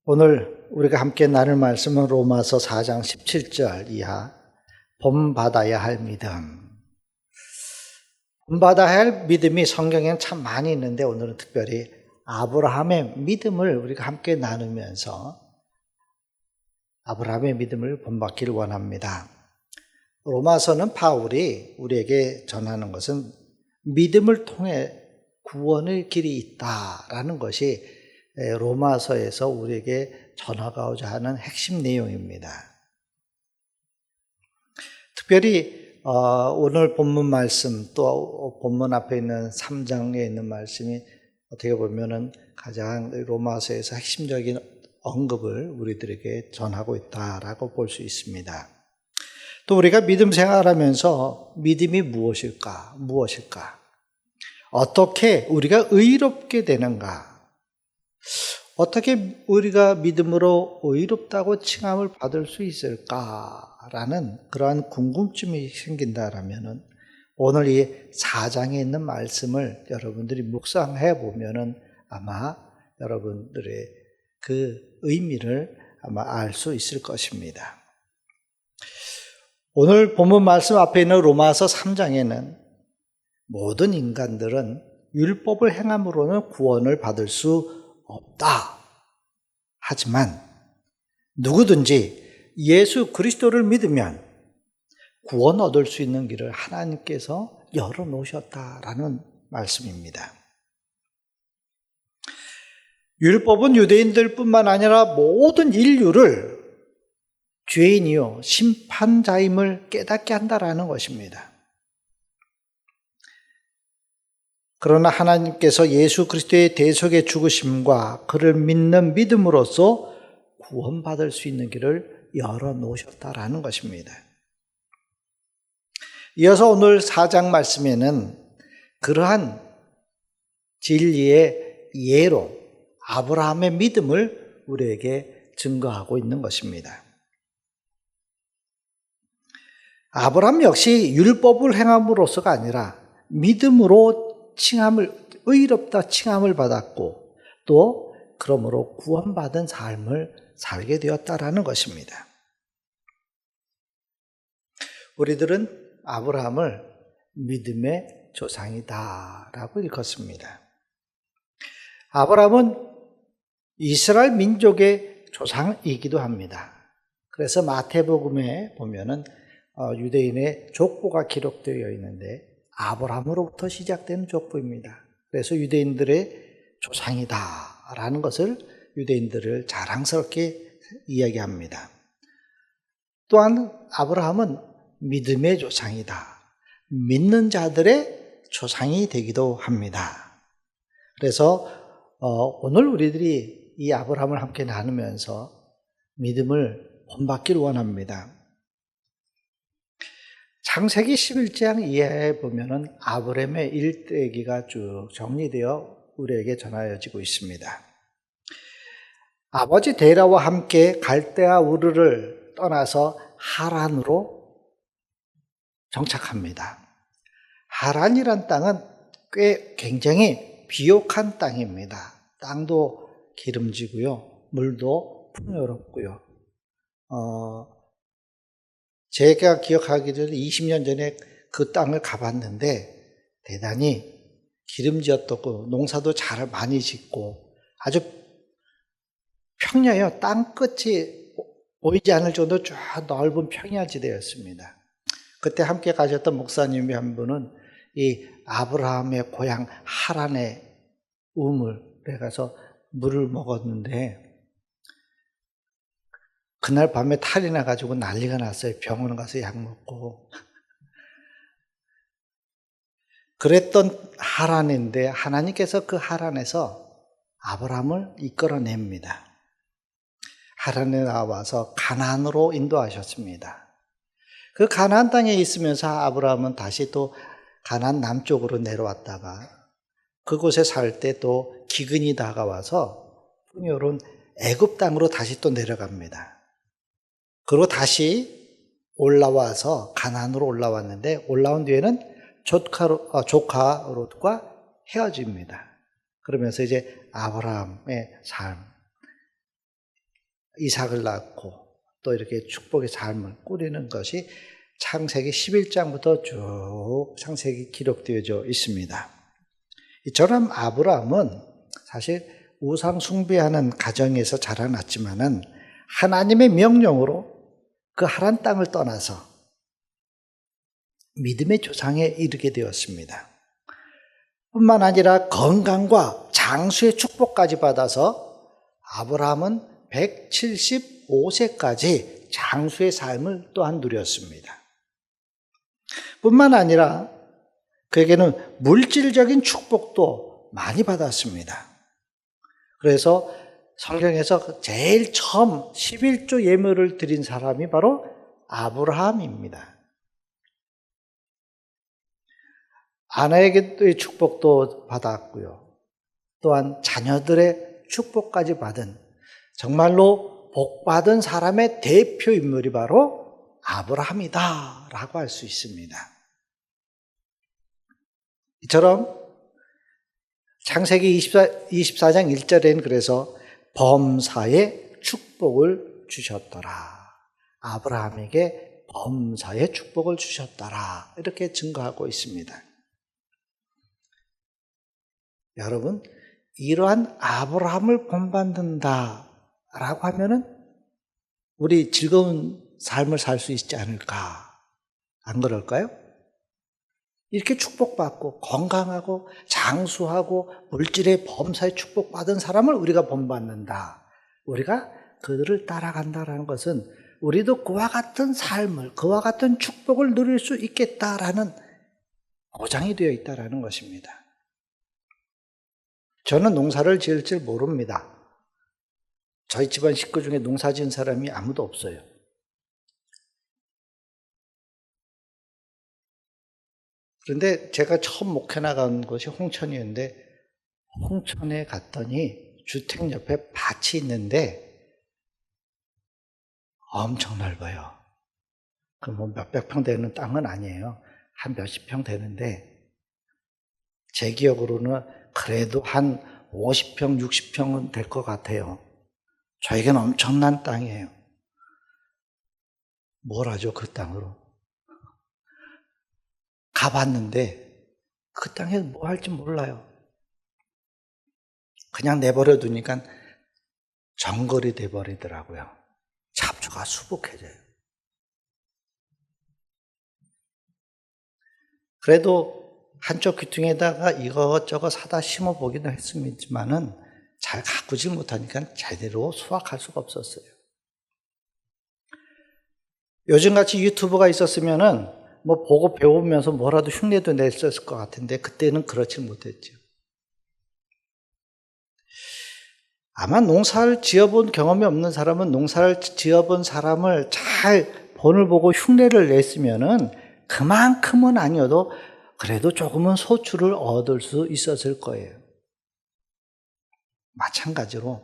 오늘 우리가 함께 나눌 말씀은 로마서 4장 17절 이하 본받아야 할 믿음. 본받아야 할 믿음이 성경에는 참 많이 있는데 오늘은 특별히 아브라함의 믿음을 우리가 함께 나누면서 아브라함의 믿음을 본받기를 원합니다. 로마서는 바울이 우리에게 전하는 것은 믿음을 통해 구원의 길이 있다라는 것이 로마서에서 우리에게 전하고자 하는 핵심 내용입니다. 특별히 오늘 본문 말씀 또 본문 앞에 있는 3장에 있는 말씀이 어떻게 보면은 가장 로마서에서 핵심적인 언급을 우리들에게 전하고 있다라고 볼 수 있습니다. 또 우리가 믿음 생활하면서 믿음이 무엇일까? 어떻게 우리가 의롭게 되는가? 어떻게 우리가 믿음으로 의롭다고 칭함을 받을 수 있을까라는 그러한 궁금증이 생긴다라면은 오늘 이 4장에 있는 말씀을 여러분들이 묵상해 보면은 아마 여러분들의 그 의미를 아마 알 수 있을 것입니다. 오늘 본문 말씀 앞에 있는 로마서 3장에는 모든 인간들은 율법을 행함으로는 구원을 받을 수 없다. 하지만 누구든지 예수 그리스도를 믿으면 구원 얻을 수 있는 길을 하나님께서 열어놓으셨다라는 말씀입니다. 율법은 유대인들뿐만 아니라 모든 인류를 죄인이요 심판자임을 깨닫게 한다라는 것입니다. 그러나 하나님께서 예수 그리스도의 대속의 죽으심과 그를 믿는 믿음으로써 구원받을 수 있는 길을 열어놓으셨다라는 것입니다. 이어서 오늘 4장 말씀에는 그러한 진리의 예로 아브라함의 믿음을 우리에게 증거하고 있는 것입니다. 아브라함 역시 율법을 행함으로서가 아니라 믿음으로 의롭다 칭함을 받았고 또 그러므로 구원받은 삶을 살게 되었다라는 것입니다. 우리들은 아브라함을 믿음의 조상이다라고 읽었습니다. 아브라함은 이스라엘 민족의 조상이기도 합니다. 그래서 마태복음에 보면은 유대인의 족보가 기록되어 있는데 아브라함으로부터 시작되는 족보입니다. 그래서 유대인들의 조상이다라는 것을 유대인들을 자랑스럽게 이야기합니다. 또한 아브라함은 믿음의 조상이다. 믿는 자들의 조상이 되기도 합니다. 그래서 오늘 우리들이 이 아브라함을 함께 나누면서 믿음을 본받기를 원합니다. 창세기 11장 이하에 보면은 아브라함의 일대기가 쭉 정리되어 우리에게 전하여지고 있습니다. 아버지 데라와 함께 갈대아 우르를 떠나서 하란으로 정착합니다. 하란이란 땅은 굉장히 비옥한 땅입니다. 땅도 기름지고요, 물도 풍요롭고요. 제가 기억하기 전에 20년 전에 그 땅을 가봤는데 대단히 기름지었고 농사도 잘 많이 짓고 아주 평야요. 땅 끝이 보이지 않을 정도로 쫙 넓은 평야지대였습니다. 그때 함께 가셨던 목사님이 한 분은 이 아브라함의 고향 하란의 우물에 가서 물을 먹었는데 그날 밤에 탈이 나가지고 난리가 났어요. 병원 가서 약 먹고. 그랬던 하란인데 하나님께서 그 하란에서 아브라함을 이끌어냅니다. 하란에 나와서 가나안으로 인도하셨습니다. 그 가나안 땅에 있으면서 아브라함은 다시 또 가나안 남쪽으로 내려왔다가 그곳에 살 때 또 기근이 다가와서 풍요로운 애굽 땅으로 다시 또 내려갑니다. 그리고 다시 올라와서 가나안으로 올라왔는데 올라온 뒤에는 조카 롯과 헤어집니다. 그러면서 이제 아브라함의 삶, 이삭을 낳고 또 이렇게 축복의 삶을 꾸리는 것이 창세기 11장부터 쭉 창세기 기록되어져 있습니다. 이처럼 아브라함은 사실 우상 숭배하는 가정에서 자라났지만은 하나님의 명령으로 그 하란 땅을 떠나서 믿음의 조상에 이르게 되었습니다. 뿐만 아니라 건강과 장수의 축복까지 받아서 아브라함은 175세까지 장수의 삶을 또한 누렸습니다. 뿐만 아니라 그에게는 물질적인 축복도 많이 받았습니다. 그래서 성경에서 제일 처음 11조 예물을 드린 사람이 바로 아브라함입니다. 아내에게의 축복도 받았고요. 또한 자녀들의 축복까지 받은 정말로 복받은 사람의 대표 인물이 바로 아브라함이다 라고 할 수 있습니다. 이처럼 창세기 24장 1절에는 그래서 범사의 축복을 주셨더라. 아브라함에게 범사의 축복을 주셨더라. 이렇게 증거하고 있습니다. 여러분, 이러한 아브라함을 본받는다라고 하면은 우리 즐거운 삶을 살 수 있지 않을까? 안 그럴까요? 이렇게 축복받고 건강하고 장수하고 물질의 범사에 축복받은 사람을 우리가 본받는다. 우리가 그들을 따라간다라는 것은 우리도 그와 같은 삶을, 그와 같은 축복을 누릴 수 있겠다라는 보장이 되어 있다라는 것입니다. 저는 농사를 지을 줄 모릅니다. 저희 집안 식구 중에 농사 지은 사람이 아무도 없어요. 그런데 제가 처음 목회 나간 곳이 홍천이었는데 홍천에 갔더니 주택 옆에 밭이 있는데 엄청 넓어요. 그 뭐 몇백 평 되는 땅은 아니에요. 한 몇십 평 되는데 제 기억으로는 그래도 한 50평, 60평은 될 것 같아요. 저에게는 엄청난 땅이에요. 뭘 하죠, 그 땅으로? 가봤는데 그 땅에 뭐 할지 몰라요. 그냥 내버려 두니까 정글이 돼버리더라고요. 잡초가 수북해져요. 그래도 한쪽 귀퉁에다가 이것저것 사다 심어보기도 했습니다만은 잘 가꾸지 못하니까 제대로 수확할 수가 없었어요. 요즘같이 유튜브가 있었으면은 뭐 보고 배우면서 뭐라도 흉내도 냈었을 것 같은데 그때는 그렇지 못했죠. 아마 농사를 지어본 경험이 없는 사람은 농사를 지어본 사람을 잘 본을 보고 흉내를 냈으면은 그만큼은 아니어도 그래도 조금은 소출을 얻을 수 있었을 거예요. 마찬가지로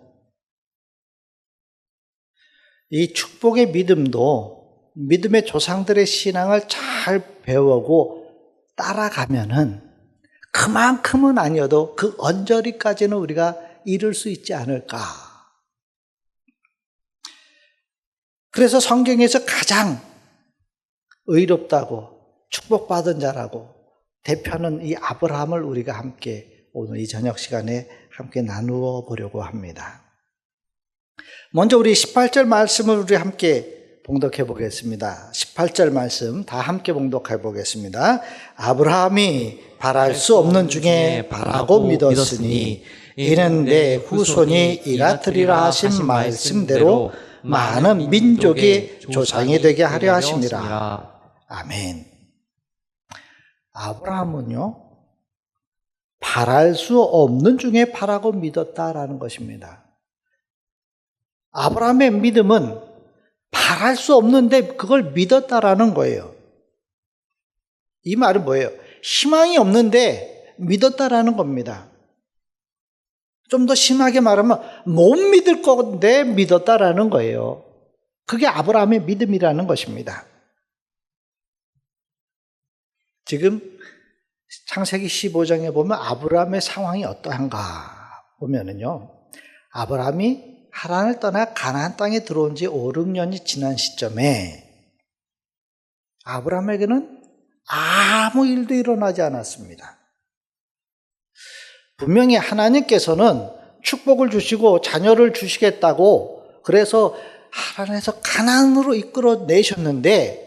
이 축복의 믿음도 믿음의 조상들의 신앙을 잘 배우고 따라가면은 그만큼은 아니어도 그 언저리까지는 우리가 이룰 수 있지 않을까. 그래서 성경에서 가장 의롭다고 축복받은 자라고 대표는 이 아브라함을 우리가 함께 오늘 이 저녁 시간에 함께 나누어 보려고 합니다. 먼저 우리 18절 말씀을 우리 함께 봉독해 보겠습니다. 18절 말씀 다 함께 봉독해 보겠습니다. 아브라함이 바랄 수 없는 중에 바라고 믿었으니 이는 내 후손이 이같으리라 하신 말씀대로 많은 민족의 조상이 되게 하려 하심이라. 아멘. 아브라함은요, 바랄 수 없는 중에 바라고 믿었다라는 것입니다. 아브라함의 믿음은 바랄 수 없는데 그걸 믿었다라는 거예요. 이 말은 뭐예요? 희망이 없는데 믿었다라는 겁니다. 좀 더 심하게 말하면 못 믿을 건데 믿었다라는 거예요. 그게 아브라함의 믿음이라는 것입니다. 지금 창세기 15장에 보면 아브라함의 상황이 어떠한가 보면은요, 아브라함이 하란을 떠나 가나안 땅에 들어온 지 5, 6년이 지난 시점에 아브라함에게는 아무 일도 일어나지 않았습니다. 분명히 하나님께서는 축복을 주시고 자녀를 주시겠다고 그래서 하란에서 가나안으로 이끌어 내셨는데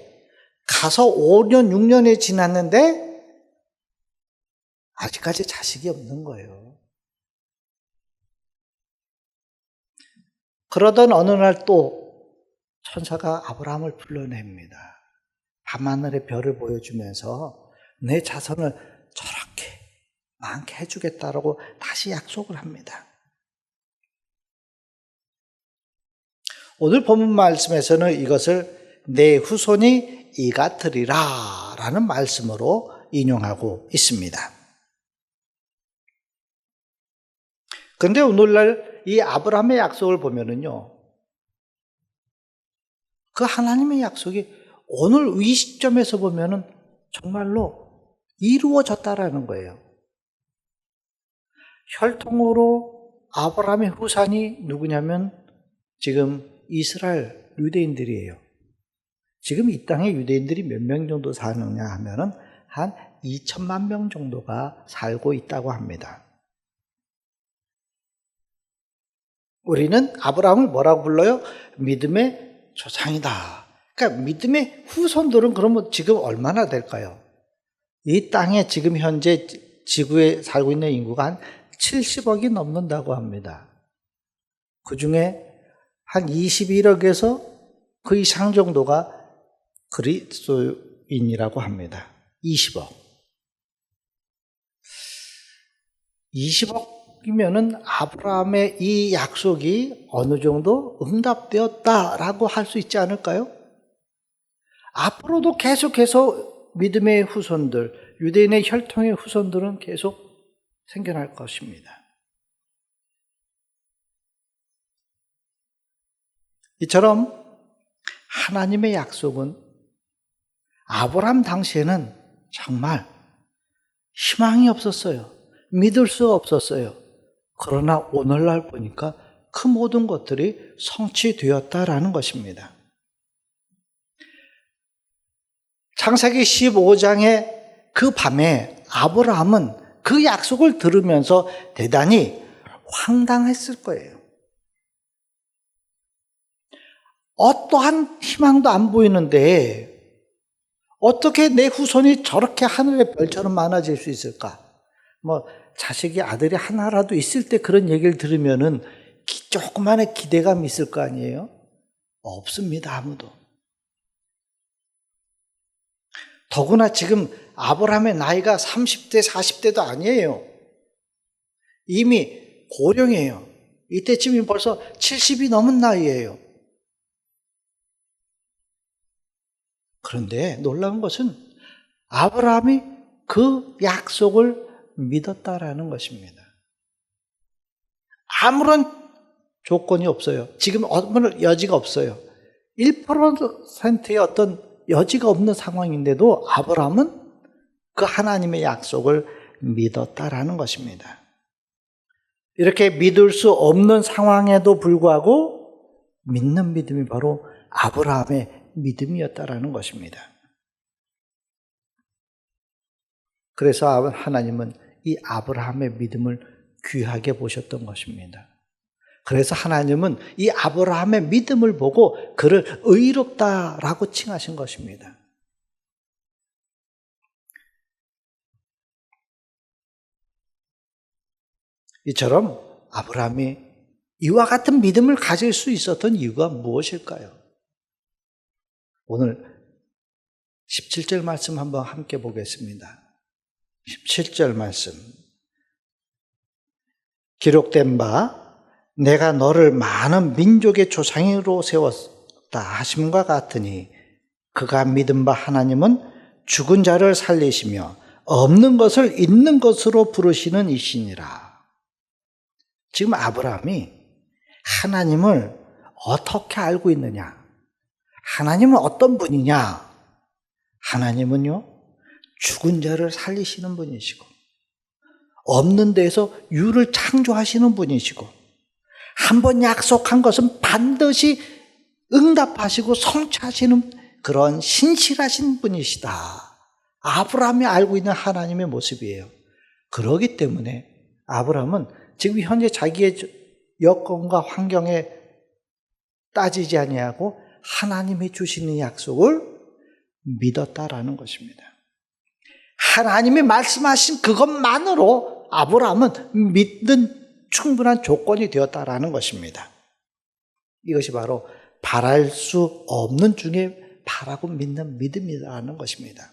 가서 5년, 6년이 지났는데 아직까지 자식이 없는 거예요. 그러던 어느 날 또 천사가 아브라함을 불러냅니다. 밤하늘의 별을 보여주면서 내 자손을 저렇게 많게 해주겠다라고 다시 약속을 합니다. 오늘 본문 말씀에서는 이것을 내 후손이 이같으리라 라는 말씀으로 인용하고 있습니다. 그런데 오늘날 이 아브라함의 약속을 보면은요, 그 하나님의 약속이 오늘 이 시점에서 보면은 정말로 이루어졌다라는 거예요. 혈통으로 아브라함의 후손이 누구냐면 지금 이스라엘 유대인들이에요. 지금 이 땅에 유대인들이 몇 명 정도 사느냐 하면은 한 2천만 명 정도가 살고 있다고 합니다. 우리는 아브라함을 뭐라고 불러요? 믿음의 조상이다. 그러니까 믿음의 후손들은 그러면 지금 얼마나 될까요? 이 땅에 지금 현재 지구에 살고 있는 인구가 한 70억이 넘는다고 합니다. 그 중에 한 21억에서 그 이상 정도가 그리스도인이라고 합니다. 20억. 20억이면은 아브라함의 이 약속이 어느 정도 응답되었다라고 할 수 있지 않을까요? 앞으로도 계속해서 믿음의 후손들, 유대인의 혈통의 후손들은 계속 생겨날 것입니다. 이처럼 하나님의 약속은 아브라함 당시에는 정말 희망이 없었어요. 믿을 수 없었어요. 그러나 오늘날 보니까 그 모든 것들이 성취되었다라는 것입니다. 창세기 15장의 그 밤에 아브라함은 그 약속을 들으면서 대단히 황당했을 거예요. 어떠한 희망도 안 보이는데 어떻게 내 후손이 저렇게 하늘의 별처럼 많아질 수 있을까? 자식이 아들이 하나라도 있을 때 그런 얘기를 들으면은 조그만의 기대감이 있을 거 아니에요? 없습니다, 아무도. 더구나 지금 아브라함의 나이가 30대, 40대도 아니에요. 이미 고령이에요. 이때쯤이면 벌써 70이 넘은 나이예요. 그런데 놀라운 것은 아브라함이 그 약속을 믿었다라는 것입니다. 아무런 조건이 없어요. 지금 아무런 여지가 없어요. 1%의 어떤 여지가 없는 상황인데도 아브라함은 그 하나님의 약속을 믿었다라는 것입니다. 이렇게 믿을 수 없는 상황에도 불구하고 믿는 믿음이 바로 아브라함의 믿음이었다라는 것입니다. 그래서 하나님은 이 아브라함의 믿음을 귀하게 보셨던 것입니다. 그래서 하나님은 이 아브라함의 믿음을 보고 그를 의롭다라고 칭하신 것입니다. 이처럼 아브라함이 이와 같은 믿음을 가질 수 있었던 이유가 무엇일까요? 오늘 17절 말씀 한번 함께 보겠습니다. 17절 말씀. 기록된 바 내가 너를 많은 민족의 조상으로 세웠다 하심과 같으니 그가 믿은 바 하나님은 죽은 자를 살리시며 없는 것을 있는 것으로 부르시는 이시니라. 지금 아브라함이 하나님을 어떻게 알고 있느냐? 하나님은 어떤 분이냐? 하나님은요, 죽은 자를 살리시는 분이시고 없는 데에서 유를 창조하시는 분이시고 한 번 약속한 것은 반드시 응답하시고 성취하시는 그런 신실하신 분이시다. 아브라함이 알고 있는 하나님의 모습이에요. 그렇기 때문에 아브라함은 지금 현재 자기의 여건과 환경에 따지지 아니하고 하나님이 주시는 약속을 믿었다라는 것입니다. 하나님이 말씀하신 그것만으로 아브라함은 믿는 충분한 조건이 되었다라는 것입니다. 이것이 바로 바랄 수 없는 중에 바라고 믿는 믿음이라는 것입니다.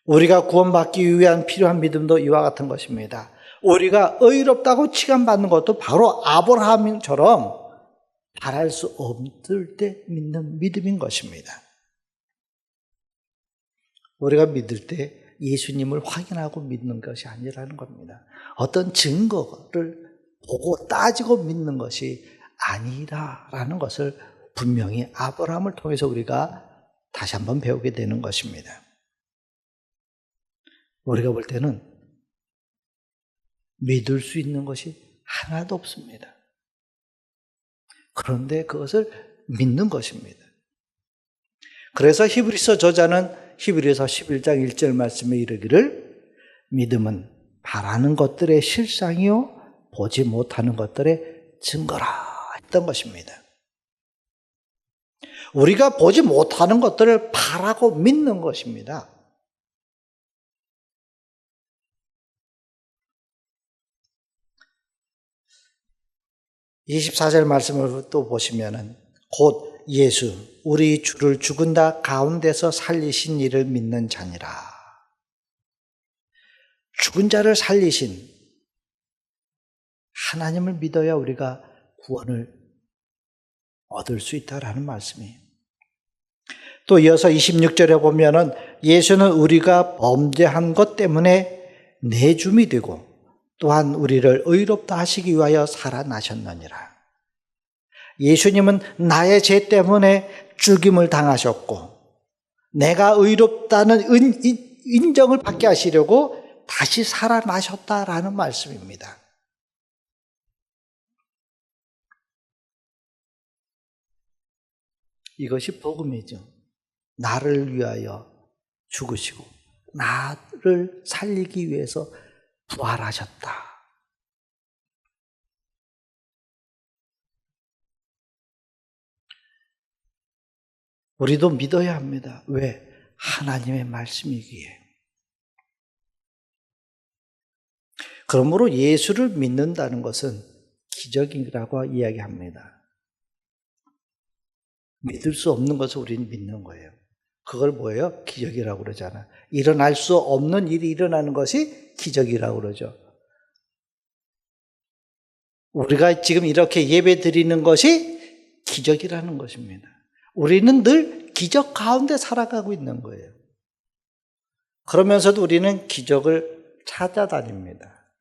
우리가 구원받기 위한 필요한 믿음도 이와 같은 것입니다. 우리가 의롭다고 칭함받는 것도 바로 아브라함처럼 바랄 수 없을 때 믿는 믿음인 것입니다. 우리가 믿을 때 예수님을 확인하고 믿는 것이 아니라는 겁니다. 어떤 증거를 보고 따지고 믿는 것이 아니라는 것을 분명히 아브라함을 통해서 우리가 다시 한번 배우게 되는 것입니다. 우리가 볼 때는 믿을 수 있는 것이 하나도 없습니다. 그런데 그것을 믿는 것입니다. 그래서 히브리서 저자는 히브리서 11장 1절 말씀에 이르기를 믿음은 바라는 것들의 실상이요 보지 못하는 것들의 증거라 했던 것입니다. 우리가 보지 못하는 것들을 바라고 믿는 것입니다. (24절) 말씀을 또 보시면은 곧 예수 우리 주를 죽은 자 가운데서 살리신 이를 믿는 자니라. 죽은 자를 살리신 하나님을 믿어야 우리가 구원을 얻을 수 있다라는 말씀이에요. 또 이어서 26절에 보면은 예수는 우리가 범죄한 것 때문에 내줌이 되고 또한 우리를 의롭다 하시기 위하여 살아나셨느니라. 예수님은 나의 죄 때문에 죽임을 당하셨고 내가 의롭다는 인정을 받게 하시려고 다시 살아나셨다라는 말씀입니다. 이것이 복음이죠. 나를 위하여 죽으시고 나를 살리기 위해서 부활하셨다. 우리도 믿어야 합니다. 왜? 하나님의 말씀이기에. 그러므로 예수를 믿는다는 것은 기적이라고 이야기합니다. 믿을 수 없는 것을 우리는 믿는 거예요. 그걸 뭐예요? 기적이라고 그러잖아. 일어날 수 없는 일이 일어나는 것이 기적이라고 그러죠. 우리가 지금 이렇게 예배 드리는 것이 기적이라는 것입니다. 우리는 늘 기적 가운데 살아가고 있는 거예요. 그러면서도 우리는 기적을 찾아다닙니다.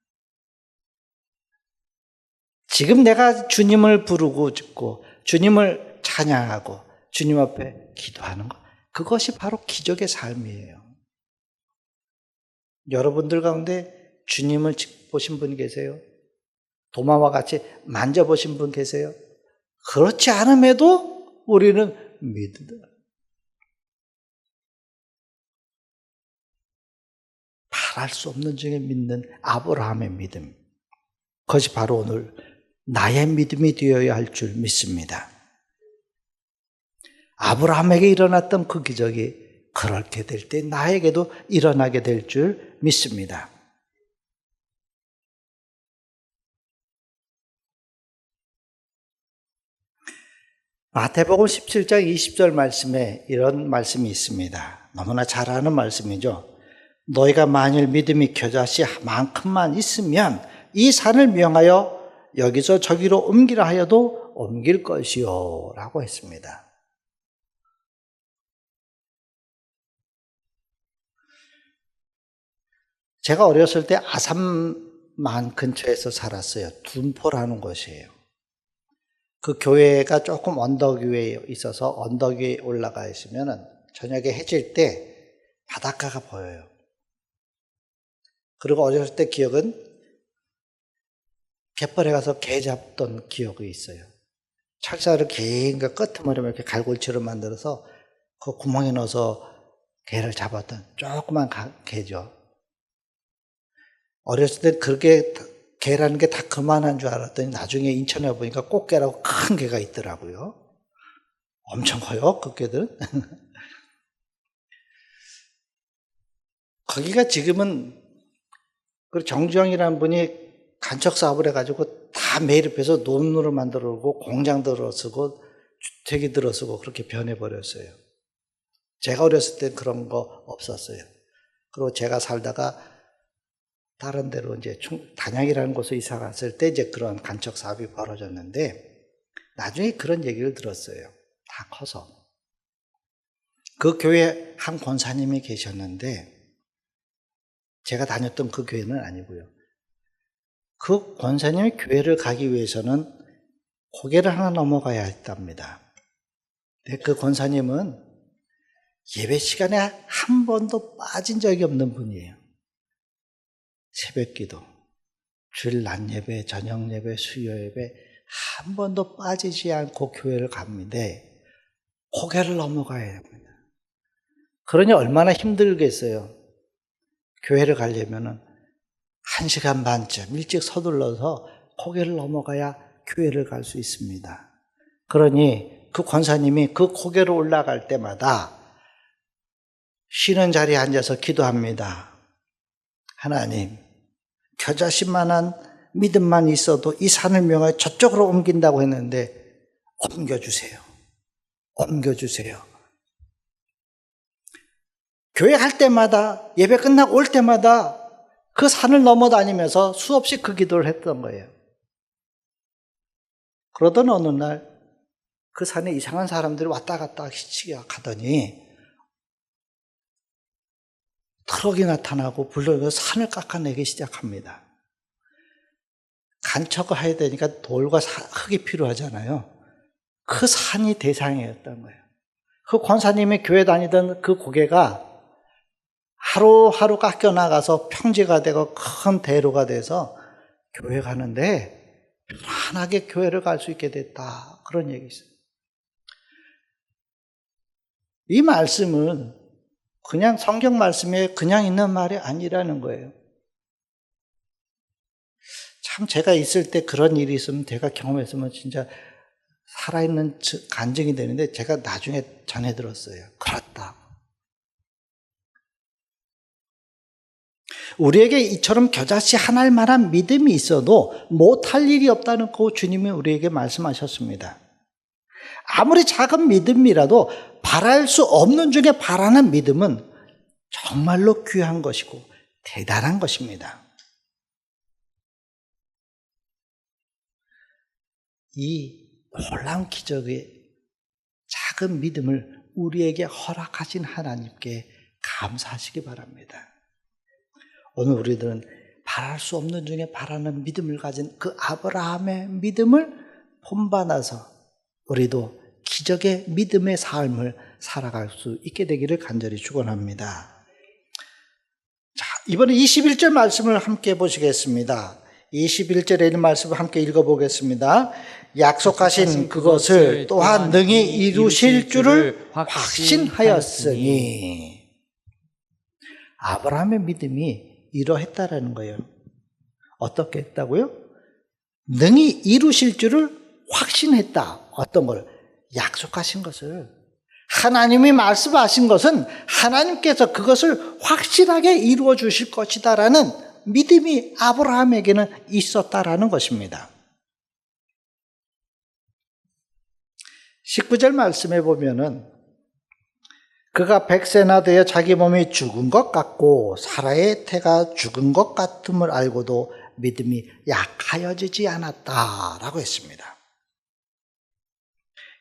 지금 내가 주님을 부르고 듣고 주님을 찬양하고 주님 앞에 기도하는 것, 그것이 바로 기적의 삶이에요. 여러분들 가운데 주님을 보신 분 계세요? 도마와 같이 만져보신 분 계세요? 그렇지 않음에도 우리는 믿는다. 바랄 수 없는 중에 믿는 아브라함의 믿음. 그것이 바로 오늘 나의 믿음이 되어야 할 줄 믿습니다. 아브라함에게 일어났던 그 기적이 그렇게 될 때 나에게도 일어나게 될 줄 믿습니다. 마태복음 17장 20절 말씀에 이런 말씀이 있습니다. 너무나 잘 아는 말씀이죠. 너희가 만일 믿음이 겨자씨만큼만 있으면 이 산을 명하여 여기서 저기로 옮기라 하여도 옮길 것이요 라고 했습니다. 제가 어렸을 때 아산만 근처에서 살았어요. 둔포라는 곳이에요. 그 교회가 조금 언덕 위에 있어서 언덕 위에 올라가 있으면 저녁에 해질 때 바닷가가 보여요. 그리고 어렸을 때 기억은 갯벌에 가서 개 잡던 기억이 있어요. 철사를 개인가 끄트머리만 이렇게 갈골치로 만들어서 그 구멍에 넣어서 개를 잡았던 조그만 개죠. 어렸을 때 그렇게 개라는 게 다 그만한 줄 알았더니 나중에 인천에 보니까 꽃게라고 큰 개가 있더라고요. 엄청 커요, 그 개들은. 거기가 지금은 그 정주영이라는 분이 간척 사업을 해가지고 다 매립해서 논으로 만들어 오고 공장 들어서고 주택이 들어서고 그렇게 변해버렸어요. 제가 어렸을 때 그런 거 없었어요. 그리고 제가 살다가 다른 데로 이제 단양이라는 곳에 이사 갔을 때 이제 그런 간척 사업이 벌어졌는데 나중에 그런 얘기를 들었어요. 다 커서. 그 교회 한 권사님이 계셨는데 제가 다녔던 그 교회는 아니고요. 그 권사님이 교회를 가기 위해서는 고개를 하나 넘어가야 했답니다. 근데 그 권사님은 예배 시간에 한 번도 빠진 적이 없는 분이에요. 새벽기도, 주일 낮 예배, 저녁 예배, 수요 예배 한 번도 빠지지 않고 교회를 갑니다. 고개를 넘어가야 합니다. 그러니 얼마나 힘들겠어요. 교회를 가려면은 1시간 반쯤 일찍 서둘러서 고개를 넘어가야 교회를 갈 수 있습니다. 그러니 그 권사님이 그 고개로 올라갈 때마다 쉬는 자리에 앉아서 기도합니다. 하나님, 겨자씨만한 믿음만 있어도 이 산을 명하여 저쪽으로 옮긴다고 했는데 옮겨주세요. 옮겨주세요. 교회 갈 때마다 예배 끝나고 올 때마다 그 산을 넘어다니면서 수없이 그 기도를 했던 거예요. 그러던 어느 날 그 산에 이상한 사람들이 왔다 갔다 가더니 트럭이 나타나고 불러서 산을 깎아내기 시작합니다. 간척을 해야 되니까 돌과 흙이 필요하잖아요. 그 산이 대상이었던 거예요. 그 권사님이 교회 다니던 그 고개가 하루하루 깎여나가서 평지가 되고 큰 대로가 돼서 교회 가는데 편안하게 교회를 갈 수 있게 됐다. 그런 얘기 있어요. 이 말씀은 그냥 성경 말씀에 그냥 있는 말이 아니라는 거예요. 참 제가 있을 때 그런 일이 있으면 제가 경험했으면 진짜 살아있는 간증이 되는데 제가 나중에 전해 들었어요. 그렇다. 우리에게 이처럼 겨자씨 하나만한 믿음이 있어도 못할 일이 없다는 그 주님이 우리에게 말씀하셨습니다. 아무리 작은 믿음이라도 바랄 수 없는 중에 바라는 믿음은 정말로 귀한 것이고 대단한 것입니다. 이 놀라운 기적의 작은 믿음을 우리에게 허락하신 하나님께 감사하시기 바랍니다. 오늘 우리들은 바랄 수 없는 중에 바라는 믿음을 가진 그 아브라함의 믿음을 본받아서 우리도 기적의 믿음의 삶을 살아갈 수 있게 되기를 간절히 축원합니다. 자, 이번에 21절 말씀을 함께 보시겠습니다. 21절에 있는 말씀을 함께 읽어보겠습니다. 약속하신 그것을 또한 능히 이루실 줄을 확신하였으니. 아브라함의 믿음이 이러했다라는 거예요. 어떻게 했다고요? 능히 이루실 줄을 확신했다. 어떤 걸? 약속하신 것을. 하나님이 말씀하신 것은 하나님께서 그것을 확실하게 이루어 주실 것이다라는 믿음이 아브라함에게는 있었다라는 것입니다. 19절 말씀에 보면은 그가 100세나 되어 자기 몸이 죽은 것 같고 사라의 태가 죽은 것 같음을 알고도 믿음이 약하여지지 않았다라고 했습니다.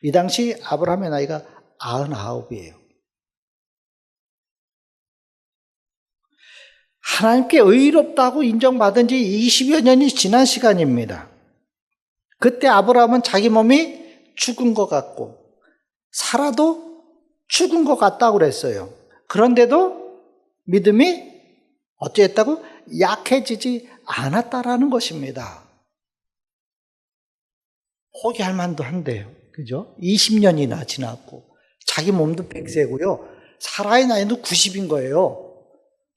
이 당시 아브라함의 나이가 99이에요. 하나님께 의롭다고 인정받은 지 20여 년이 지난 시간입니다. 그때 아브라함은 자기 몸이 죽은 것 같고 사라도 죽은 것 같다고 그랬어요. 그런데도 믿음이 어찌했다고? 약해지지 않았다라는 것입니다. 포기할 만도 한데요. 그죠? 20년이나 지났고, 자기 몸도 100세고요. 사라의 나이도 90인 거예요.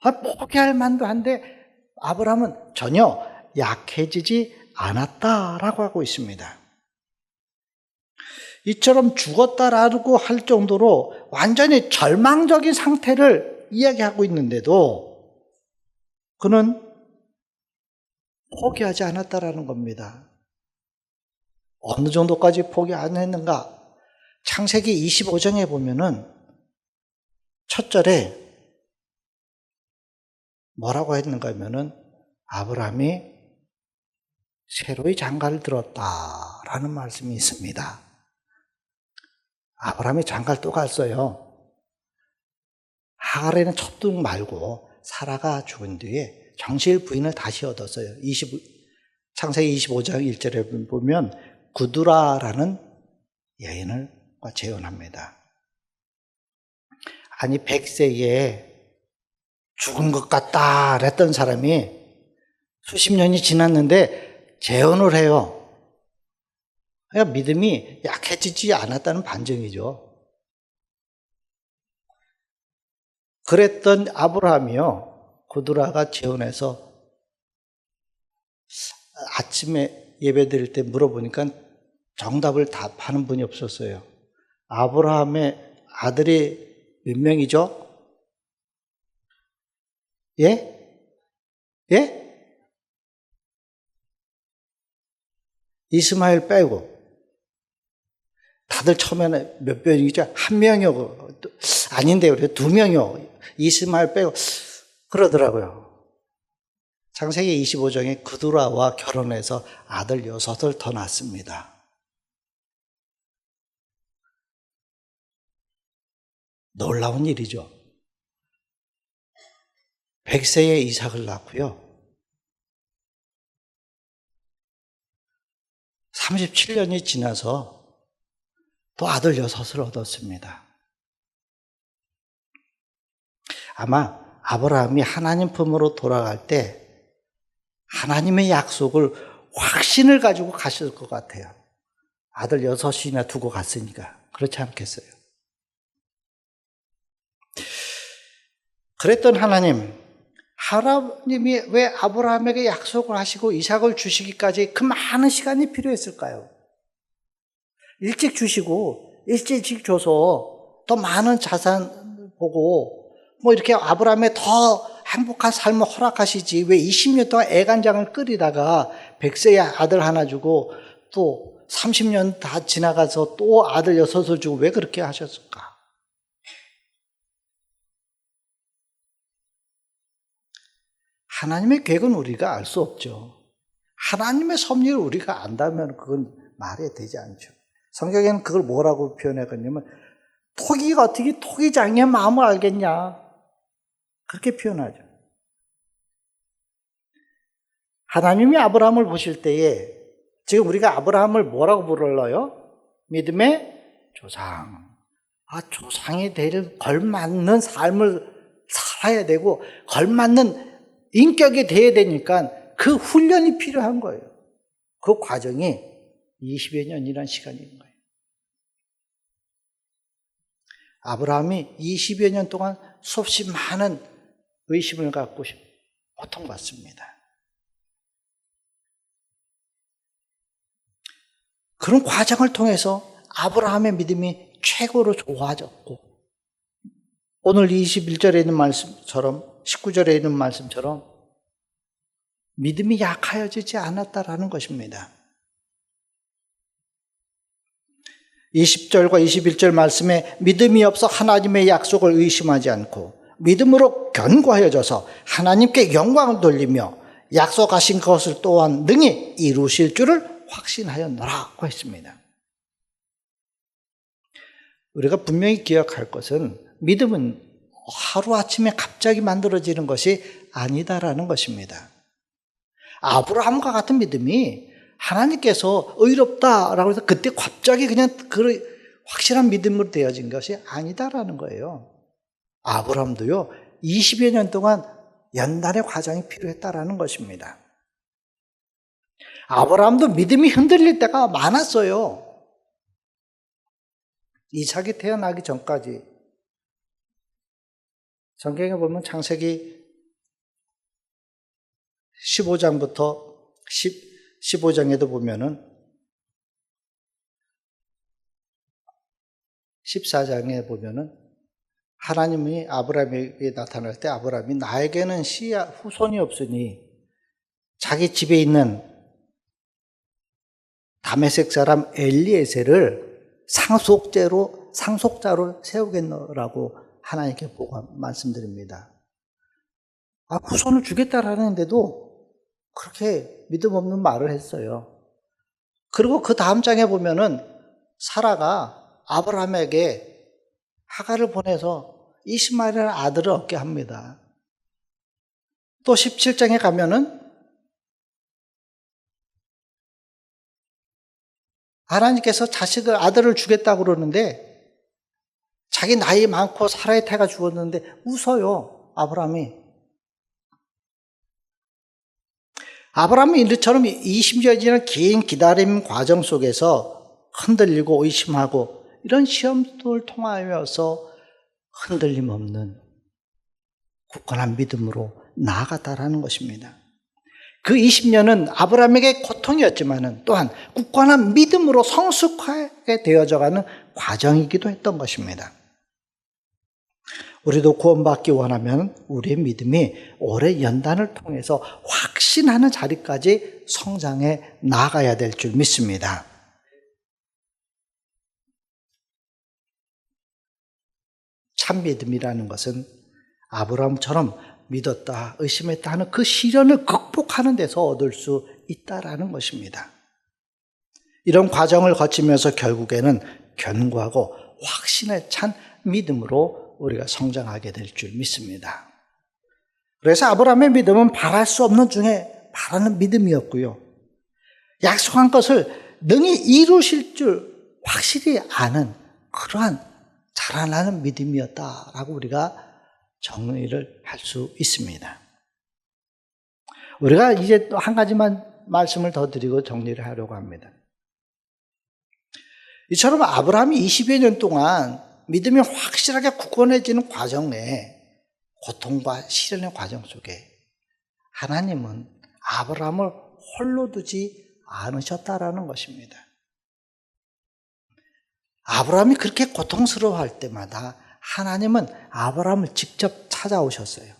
포기할 만도 한데, 아브라함은 전혀 약해지지 않았다라고 하고 있습니다. 이처럼 죽었다라고 할 정도로 완전히 절망적인 상태를 이야기하고 있는데도 그는 포기하지 않았다라는 겁니다. 어느 정도까지 포기 안 했는가? 창세기 25장에 보면은 첫 절에 뭐라고 했는가 하면은 아브라함이 새로이 장가를 들었다라는 말씀이 있습니다. 아브라함이 장가를 또 갔어요. 하갈에는 첩둥 말고 사라가 죽은 뒤에 정실 부인을 다시 얻었어요. 창세기 25장 1절에 보면 구두라라는 여인을 재혼합니다. 아니 100세에 죽은 것 같다 그랬던 사람이 수십 년이 지났는데 재혼을 해요. 그러니까 믿음이 약해지지 않았다는 반증이죠. 그랬던 아브라함이요, 구두라가 재혼해서 아침에 예배 드릴 때 물어보니까 정답을 답하는 분이 없었어요. 아브라함의 아들이 몇 명이죠? 예? 예? 이스마엘 빼고 다들 처음에는 몇 명이죠? 한 명이요. 아닌데 그래 2명이요. 이스마엘 빼고 그러더라고요. 창세기 25장에 그두라와 결혼해서 아들 6을 더 낳습니다. 놀라운 일이죠. 100세에 이삭을 낳고요. 37년이 지나서 또 아들 6을 얻었습니다. 아마 아브라함이 하나님 품으로 돌아갈 때 하나님의 약속을 확신을 가지고 가실 것 같아요. 아들 6이나 두고 갔으니까. 그렇지 않겠어요? 그랬던 하나님이 왜 아브라함에게 약속을 하시고 이삭을 주시기까지 그 많은 시간이 필요했을까요? 일찍 주시고 일찍 줘서 더 많은 자산 보고 이렇게 아브라함의 더 행복한 삶을 허락하시지 왜 20년 동안 애간장을 끓이다가 100세의 아들 하나 주고 또 30년 다 지나가서 또 아들 6을 주고 왜 그렇게 하셨을까? 하나님의 계획은 우리가 알 수 없죠. 하나님의 섭리를 우리가 안다면 그건 말이 되지 않죠. 성경에는 그걸 뭐라고 표현하냐면 토기가 어떻게 토기장의 마음을 알겠냐 그렇게 표현하죠. 하나님이 아브라함을 보실 때에 지금 우리가 아브라함을 뭐라고 불러요? 믿음의 조상. 조상이 되는 걸맞는 삶을 살아야 되고 걸맞는 인격이 돼야 되니까 그 훈련이 필요한 거예요. 그 과정이 20여 년이라는 시간인 거예요. 아브라함이 20여 년 동안 수없이 많은 의심을 갖고 고통받습니다. 그런 과정을 통해서 아브라함의 믿음이 최고로 좋아졌고 오늘 21절에 있는 말씀처럼 19절에 있는 말씀처럼 믿음이 약하여지지 않았다라는 것입니다. 20절과 21절 말씀에 믿음이 없어 하나님의 약속을 의심하지 않고 믿음으로 견고하여져서 하나님께 영광을 돌리며 약속하신 것을 또한 능히 이루실 줄을 확신하였노라고 했습니다. 우리가 분명히 기억할 것은 믿음은 하루아침에 갑자기 만들어지는 것이 아니다라는 것입니다. 아브라함과 같은 믿음이 하나님께서 의롭다라고 해서 그때 갑자기 그냥 그 확실한 믿음으로 되어진 것이 아니다라는 거예요. 아브라함도요 20여 년 동안 연단의 과정이 필요했다라는 것입니다. 아브라함도 믿음이 흔들릴 때가 많았어요. 이삭이 태어나기 전까지. 성경에 보면 창세기 15장부터 15장에도 보면은 14장에 보면은 하나님이 아브라함에게 나타날 때 아브라함이 나에게는 후손이 없으니 자기 집에 있는 다메섹 사람 엘리에셀을 상속자로 세우겠노라고 하나님께 보고 말씀드립니다. 후손을 주겠다라는데도 그렇게 믿음 없는 말을 했어요. 그리고 그 다음 장에 보면은 사라가 아브라함에게 하가를 보내서 이스마엘이라는 아들을 얻게 합니다. 또 17장에 가면은 하나님께서 아들을 주겠다고 그러는데 자기 나이 많고 사라의 태가 죽었는데 웃어요, 아브라함이. 아브라함이 이처럼 20년이 지난 긴 기다림 과정 속에서 흔들리고 의심하고 이런 시험을 통하여서 흔들림 없는 굳건한 믿음으로 나아갔다라는 것입니다. 그 20년은 아브라함에게 고통이었지만 또한 굳건한 믿음으로 성숙하게 되어져가는 과정이기도 했던 것입니다. 우리도 구원받기 원하면 우리의 믿음이 오래 연단을 통해서 확신하는 자리까지 성장해 나아가야 될 줄 믿습니다. 참 믿음이라는 것은 아브라함처럼 믿었다, 의심했다 하는 그 시련을 극복하는 데서 얻을 수 있다라는 것입니다. 이런 과정을 거치면서 결국에는 견고하고 확신에 찬 믿음으로 우리가 성장하게 될 줄 믿습니다. 그래서 아브라함의 믿음은 바랄 수 없는 중에 바라는 믿음이었고요. 약속한 것을 능히 이루실 줄 확실히 아는 그러한 자라나는 믿음이었다라고 우리가 정리를 할 수 있습니다. 우리가 이제 또 한 가지만 말씀을 더 드리고 정리를 하려고 합니다. 이처럼 아브라함이 20여 년 동안 믿음이 확실하게 굳건해지는 과정 내에 고통과 시련의 과정 속에 하나님은 아브라함을 홀로 두지 않으셨다라는 것입니다. 아브라함이 그렇게 고통스러워할 때마다 하나님은 아브라함을 직접 찾아오셨어요.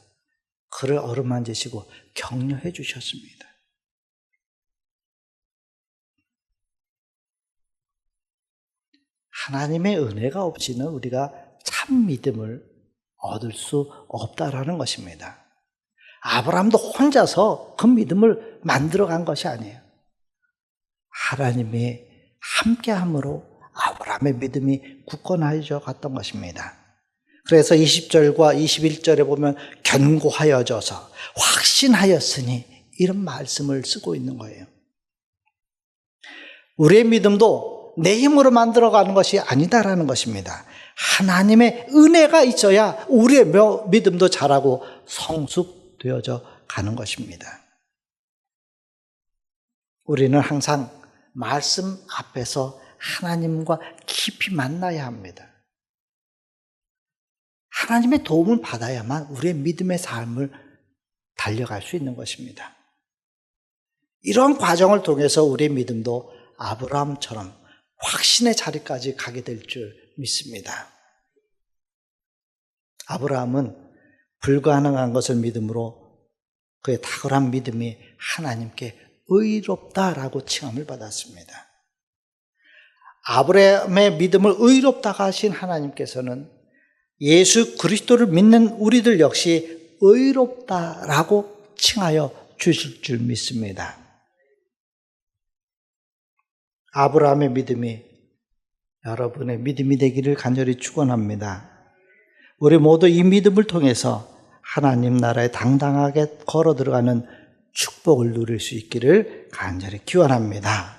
그를 어루만지시고 격려해 주셨습니다. 하나님의 은혜가 없이는 우리가 참 믿음을 얻을 수 없다라는 것입니다. 아브라함도 혼자서 그 믿음을 만들어간 것이 아니에요. 하나님의 함께함으로 아브라함의 믿음이 굳건해져 갔던 것입니다. 그래서 20절과 21절에 보면 견고하여져서 확신하였으니 이런 말씀을 쓰고 있는 거예요. 우리의 믿음도 내 힘으로 만들어가는 것이 아니다라는 것입니다. 하나님의 은혜가 있어야 우리의 믿음도 자라고 성숙되어져 가는 것입니다. 우리는 항상 말씀 앞에서 하나님과 깊이 만나야 합니다. 하나님의 도움을 받아야만 우리의 믿음의 삶을 달려갈 수 있는 것입니다. 이런 과정을 통해서 우리의 믿음도 아브라함처럼 확신의 자리까지 가게 될 줄 믿습니다. 아브라함은 불가능한 것을 믿음으로 그의 탁월한 믿음이 하나님께 의롭다라고 칭함을 받았습니다. 아브라함의 믿음을 의롭다고 하신 하나님께서는 예수 그리스도를 믿는 우리들 역시 의롭다라고 칭하여 주실 줄 믿습니다. 아브라함의 믿음이 여러분의 믿음이 되기를 간절히 축원합니다. 우리 모두 이 믿음을 통해서 하나님 나라에 당당하게 걸어 들어가는 축복을 누릴 수 있기를 간절히 기원합니다.